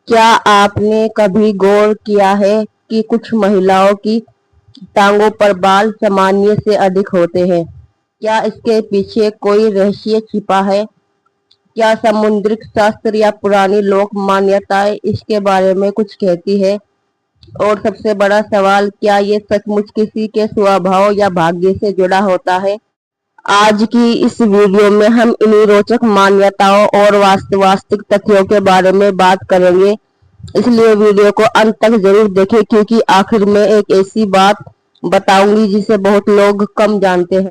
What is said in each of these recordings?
क्या आपने कभी गौर किया है कि कुछ महिलाओं की टांगों पर बाल सामान्य से अधिक होते हैं? क्या इसके पीछे कोई रहस्य छिपा है? क्या समुद्रिक शास्त्र या पुरानी लोक मान्यताएं इसके बारे में कुछ कहती है? और सबसे बड़ा सवाल, क्या ये सचमुच किसी के स्वभाव या भाग्य से जुड़ा होता है? आज की इस वीडियो में हम इन्हीं रोचक मान्यताओं और वास्तविक तथ्यों के बारे में बात करेंगे। इसलिए वीडियो को अंत तक जरूर देखें, क्योंकि आखिर में एक ऐसी बात बताऊंगी जिसे बहुत लोग कम जानते हैं।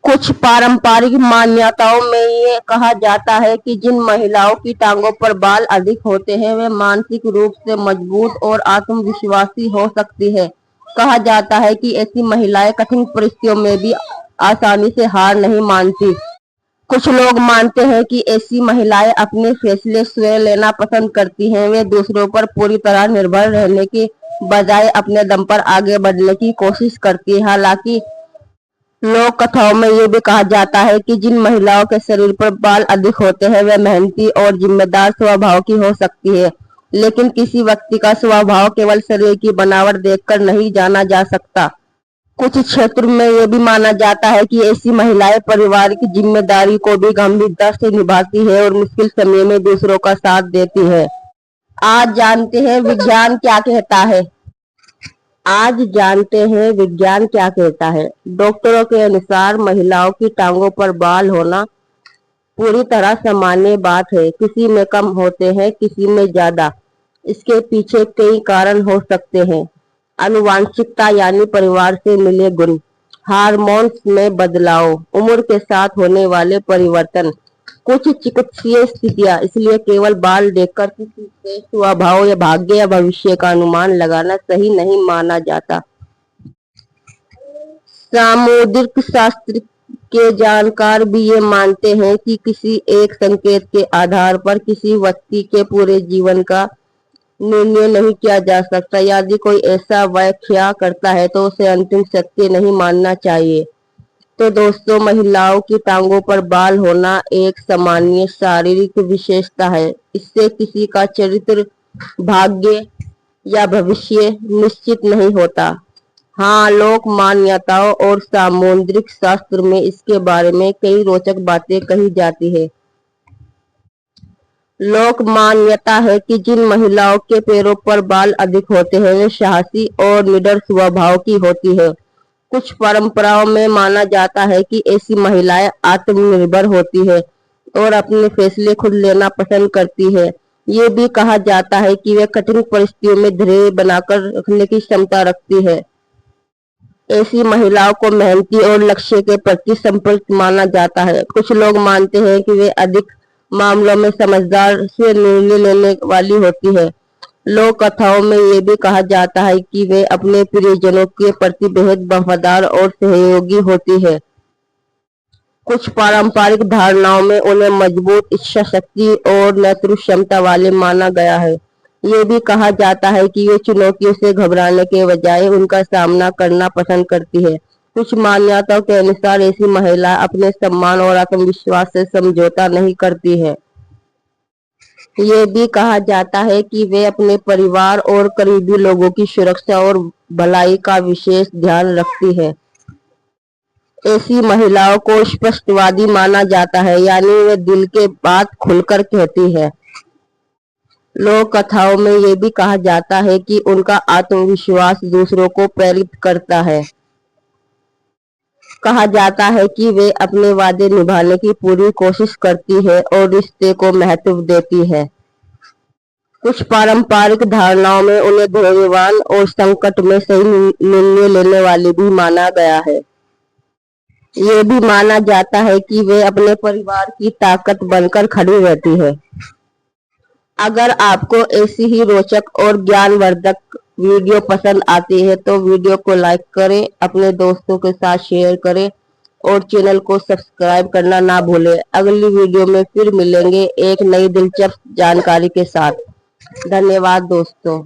कुछ पारंपरिक मान्यताओं में ये कहा जाता है कि जिन महिलाओं की टांगों पर बाल अधिक होते हैं वे मानसिक रूप से मजबूत और आत्मविश्वासी हो सकती है। कहा जाता है कि ऐसी महिलाएं कठिन परिस्थितियों में भी आसानी से हार नहीं मानती। कुछ लोग मानते हैं कि ऐसी महिलाएं अपने फैसले स्वयं लेना पसंद करती हैं। वे दूसरों पर पूरी तरह निर्भर रहने के बजाय अपने दम पर आगे बढ़ने की कोशिश करती है। हालांकि लोक कथाओं में ये भी कहा जाता है कि जिन महिलाओं के शरीर पर बाल अधिक होते हैं वे मेहनती और जिम्मेदार स्वभाव की हो सकती है। लेकिन किसी व्यक्ति का स्वभाव केवल शरीर की बनावट देखकर नहीं जाना जा सकता। कुछ क्षेत्र में ये भी माना जाता है कि ऐसी महिलाएं परिवार की जिम्मेदारी को भी गंभीरता से निभाती है और मुश्किल समय में दूसरों का साथ देती है। आज जानते हैं विज्ञान क्या कहता है। आज जानते हैं विज्ञान क्या कहता है। डॉक्टरों के अनुसार महिलाओं की टांगों पर बाल होना पूरी तरह सामान्य बात है। किसी में कम होते हैं, किसी में ज्यादा। इसके पीछे कई कारण हो सकते हैं। आनुवांशिकता यानी परिवार से मिले गुण, हार्मोन्स में बदलाव, उम्र के साथ होने वाले परिवर्तन, कुछ चिकित्सीय स्थितियां। इसलिए केवल बाल देखकर किसी के स्वभाव या भाग्य या भविष्य का अनुमान लगाना सही नहीं माना जाता। सामुद्रिक शास्त्र के जानकार भी ये मानते हैं कि किसी एक संकेत के आधार पर किसी व्यक्ति के पूरे जीवन का निर्णय नहीं किया जा सकता। यदि कोई ऐसा व्याख्या करता है तो उसे अंतिम सत्य नहीं मानना चाहिए। तो दोस्तों, महिलाओं की टांगों पर बाल होना एक सामान्य शारीरिक विशेषता है। इससे किसी का चरित्र, भाग्य या भविष्य निश्चित नहीं होता। हाँ, लोक मान्यताओं और सामुद्रिक शास्त्र में इसके बारे में कई रोचक बातें कही जाती है। लोक मान्यता है कि जिन महिलाओं के पैरों पर बाल अधिक होते हैं वे साहसी और निडर स्वभाव की होती है। कुछ परंपराओं में माना जाता है कि ऐसी महिलाएं आत्मनिर्भर होती है और अपने फैसले खुद लेना पसंद करती है। ये भी कहा जाता है कि वे कठिन परिस्थितियों में धैर्य बनाकर रखने की क्षमता रखती है। ऐसी महिलाओं को मेहनती और लक्ष्य के प्रति समर्पित माना जाता है। कुछ लोग मानते हैं कि वे अधिक मामलों में समझदार से निर्णय लेने वाली होती है। लोक कथाओं में ये भी कहा जाता है कि वे अपने प्रियजनों के प्रति बेहद वफादार और सहयोगी होती है। कुछ पारंपरिक धारणाओं में उन्हें मजबूत इच्छा शक्ति और नेतृत्व क्षमता वाले माना गया है। ये भी कहा जाता है कि वे चुनौतियों से घबराने के बजाय उनका सामना करना पसंद करती है। कुछ मान्यताओं के अनुसार ऐसी महिला अपने सम्मान और आत्मविश्वास से समझौता नहीं करती है। ये भी कहा जाता है कि वे अपने परिवार और करीबी लोगों की सुरक्षा और भलाई का विशेष ध्यान रखती है। ऐसी महिलाओं को स्पष्टवादी माना जाता है, यानी वे दिल के बात खुलकर कहती है। लोक कथाओं में ये भी कहा जाता है कि उनका आत्मविश्वास दूसरों को प्रेरित करता है। कहा जाता है कि वे अपने वादे निभाने की पूरी कोशिश करती है और रिश्ते को महत्व देती है। कुछ पारंपरिक धारणाओं में उन्हें धैर्यवान और संकट में सही निर्णय लेने वाली भी माना गया है। ये भी माना जाता है कि वे अपने परिवार की ताकत बनकर खड़ी रहती है। अगर आपको ऐसी ही रोचक और ज्ञानवर्धक वीडियो पसंद आती है तो वीडियो को लाइक करें, अपने दोस्तों के साथ शेयर करें और चैनल को सब्सक्राइब करना ना भूलें। अगली वीडियो में फिर मिलेंगे एक नई दिलचस्प जानकारी के साथ। धन्यवाद दोस्तों।